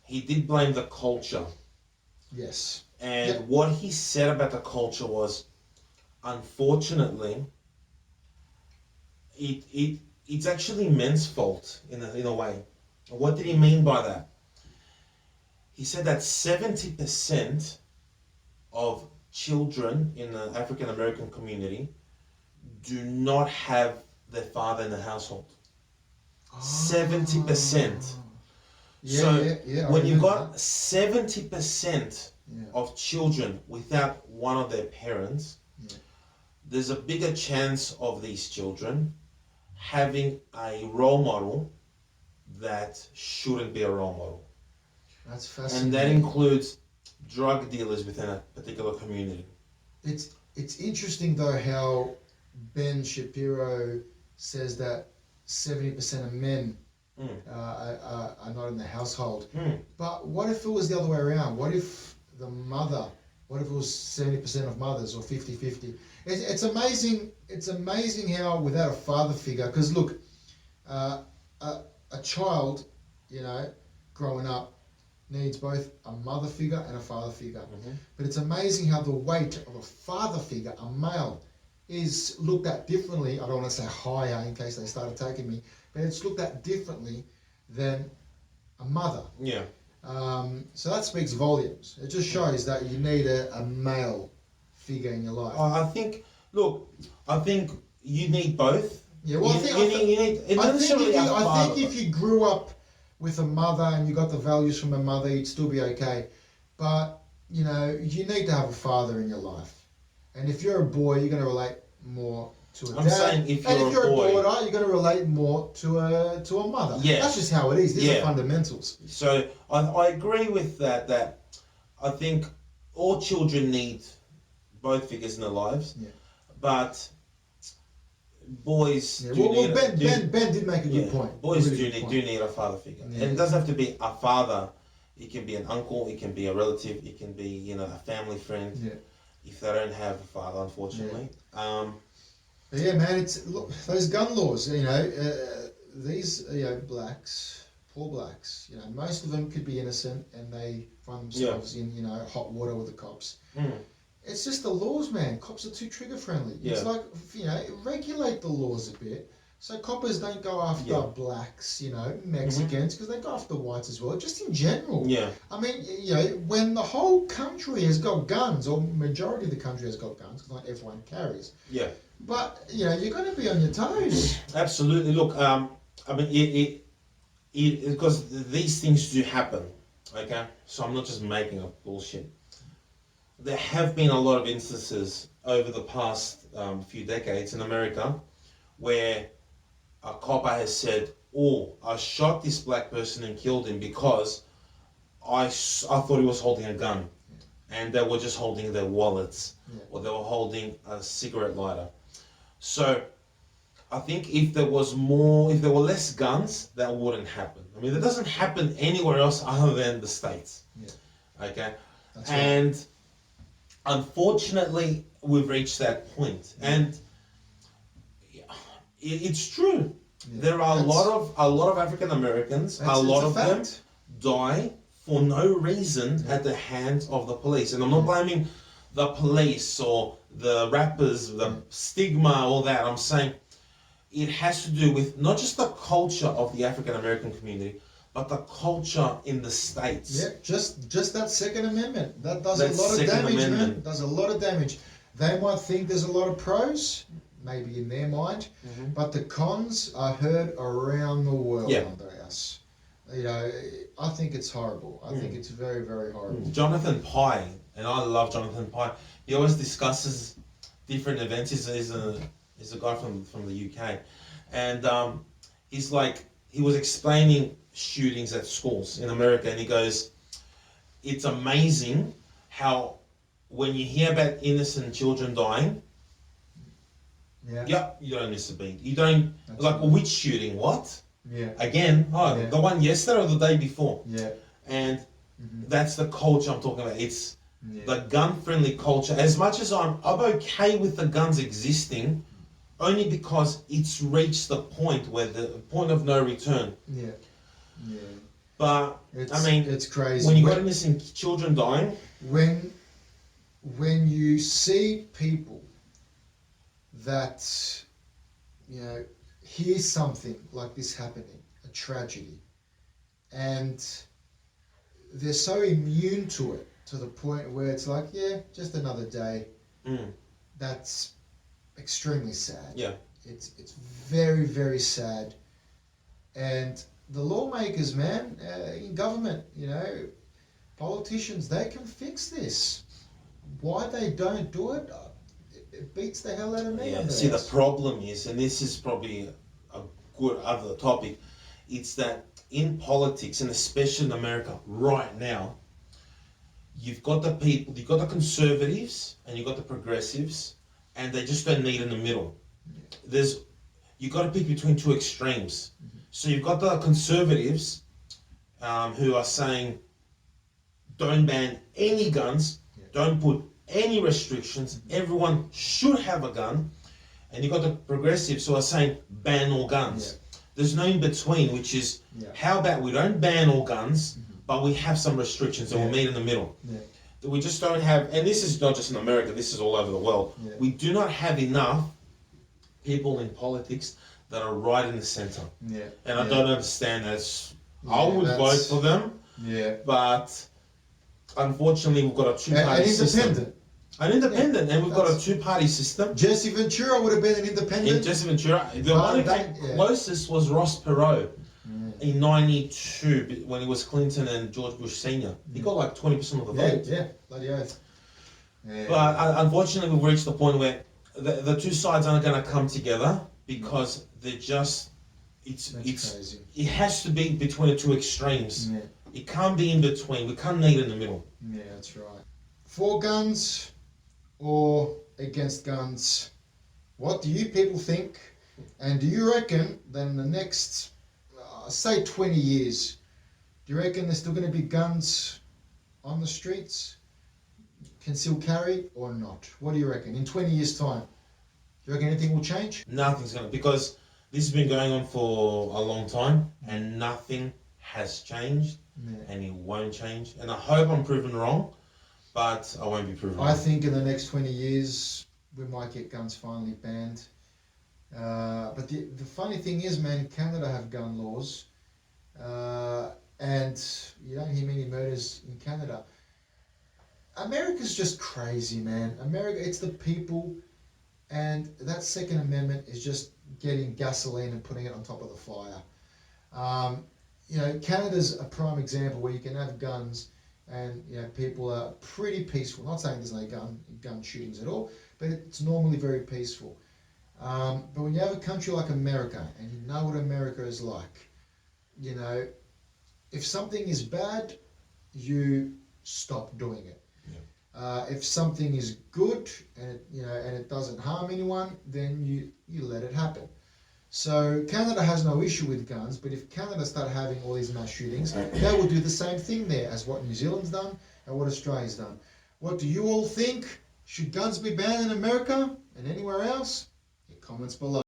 he did blame the culture. Yes. And Yep. what he said about the culture was, unfortunately, it's actually men's fault in a way. What did he mean by that? He said that 70% of children in the African American community do not have their father in the household. 70%. Yeah, So yeah. when you've got that. 70% Yeah. of children without one of their parents, Yeah. there's a bigger chance of these children having a role model that shouldn't be a role model. That's And fascinating. that includes drug dealers within a particular community. It's interesting though how Ben Shapiro says that 70% of men are not in the household. But what if it was the other way around? What if what if it was 70% of mothers or 50-50? It's amazing. It's amazing how without a father figure, because look, a child, growing up needs both a mother figure and a father figure. Mm-hmm. But it's amazing how the weight of a father figure, a male, is looked at differently. I don't want to say higher in case they start attacking me, but it's looked at differently than a mother. Yeah. So that speaks volumes. It just shows that you need a male figure in your life. I think you need both. Yeah, well, I think if you grew up with a mother and you got the values from a mother, you'd still be okay. But, you need to have a father in your life. And if you're a boy, you're going to relate more to a dad. I'm saying if you're a boy, daughter, you're going to relate more to a mother. Yeah. That's just how it is. These are fundamentals. So I agree with that I think all children need both figures in their lives. Yeah. But boys Ben did make a good point. Boys really do need a father figure. Yeah. And it doesn't have to be a father. It can be an uncle, it can be a relative, it can be, a family friend. Yeah. If they don't have a father, unfortunately. Yeah. But yeah, man, look, those gun laws, these blacks, poor blacks, most of them could be innocent and they find themselves in, hot water with the cops. It's just the laws, man. Cops are too trigger friendly. Yeah. It's like, regulate the laws a bit. So coppers don't go after blacks, Mexicans, because they go after whites as well, just in general. Yeah. I mean, when the whole country has got guns, or majority of the country has got guns, because not everyone carries. Yeah. But, you're going to be on your toes. Absolutely. Look, because these things do happen, okay? So I'm not just making up bullshit. There have been a lot of instances over the past few decades in America where a copper has said, I shot this black person and killed him because I thought he was holding a gun. And they were just holding their wallets or they were holding a cigarette lighter. So I think if there were less guns, that wouldn't happen. I mean, that doesn't happen anywhere else other than the States. Yeah. Okay? That's and right. Unfortunately, we've reached that point. And it's true. Yeah. There are a lot of African Americans, a lot of them die for no reason at the hands of the police. And I'm not blaming the police or the rappers, the stigma, all that. I'm saying it has to do with not just the culture of the African American community, but the culture in the States. Yeah, just that Second Amendment. That does a lot of damage, man. Does a lot of damage. They might think there's a lot of pros, maybe in their mind, but the cons are heard around the world, Andreas. I think it's horrible. I think it's very, very horrible. Jonathan Pye, and I love Jonathan Pye. He always discusses different events. He's a guy from the UK, and he was explaining shootings at schools in America, and he goes, "It's amazing how when you hear about innocent children dying, you don't miss a beat. You don't which shooting? What? Yeah. Again? The one yesterday or the day before? Yeah. And that's the culture I'm talking about. It's the gun-friendly culture. As much as I'm okay with the guns existing, only because it's reached the point where the point of no return. Yeah. Yeah. But It's, I mean, it's crazy. when you got innocent children dying, When you see people that, you know, hear something like this happening, a tragedy, and they're so immune to it to the point where it's like, yeah, just another day. That's extremely sad. yeah, It's very, very sad. And the lawmakers, man, in government, you know, politicians, they can fix this. Why they don't do it, it beats the hell out of me. yeah. See, the problem is, and this is probably a good other topic, it's that in politics, and especially in America right now, you've got the people, you've got the conservatives, and you've got the progressives, and they just don't meet in the middle. You've got to pick between two extremes. So you've got the conservatives who are saying, don't ban any guns, don't put any restrictions, everyone should have a gun. And you've got the progressives who are saying, ban all guns. There's no in between, which is, how about we don't ban all guns, but we have some restrictions and we'll meet in the middle. We just don't have, and this is not just in America, this is all over the world. We do not have enough people in politics that are right in the center. And I don't understand that. I would vote for them, but unfortunately we've got a two-party system. An independent, and we've got a two-party system. Jesse Ventura would have been an independent. In Jesse Ventura, the one who came closest was Ross Perot in '92 when it was Clinton and George Bush Senior. He got like 20% of the vote. Yeah, bloody oath. But unfortunately, we've reached the point where the two sides aren't going to come together because they're just. It's crazy. It has to be between the two extremes. It can't be in between. We can't meet in the middle. Yeah, that's right. For guns or against guns, what do you people think? And do you reckon that in the next, say 20 years, do you reckon there's still going to be guns on the streets, concealed carry, or not? What do you reckon? In 20 years' time, do you reckon anything will change? Nothing's going to, because this has been going on for a long time and nothing has changed and it won't change. And I hope I'm proven wrong, but I won't be proven wrong. I think in the next 20 years, we might get guns finally banned. But the funny thing is, man, Canada have gun laws, and you don't hear many murders in Canada. America's just crazy, man. America, it's the people, and that Second Amendment is just getting gasoline and putting it on top of the fire. You know, Canada's a prime example where you can have guns and, you know, people are pretty peaceful. Not saying there's no gun shootings at all, but it's normally very peaceful. But when you have a country like America, and you know what America is like, you know, if something is bad, you stop doing it. If something is good and it doesn't harm anyone, then you let it happen. So Canada has no issue with guns, but if Canada start having all these mass shootings, they will do the same thing there as what New Zealand's done and what Australia's done. What do you all think? Should guns be banned in America and anywhere else? Comments below.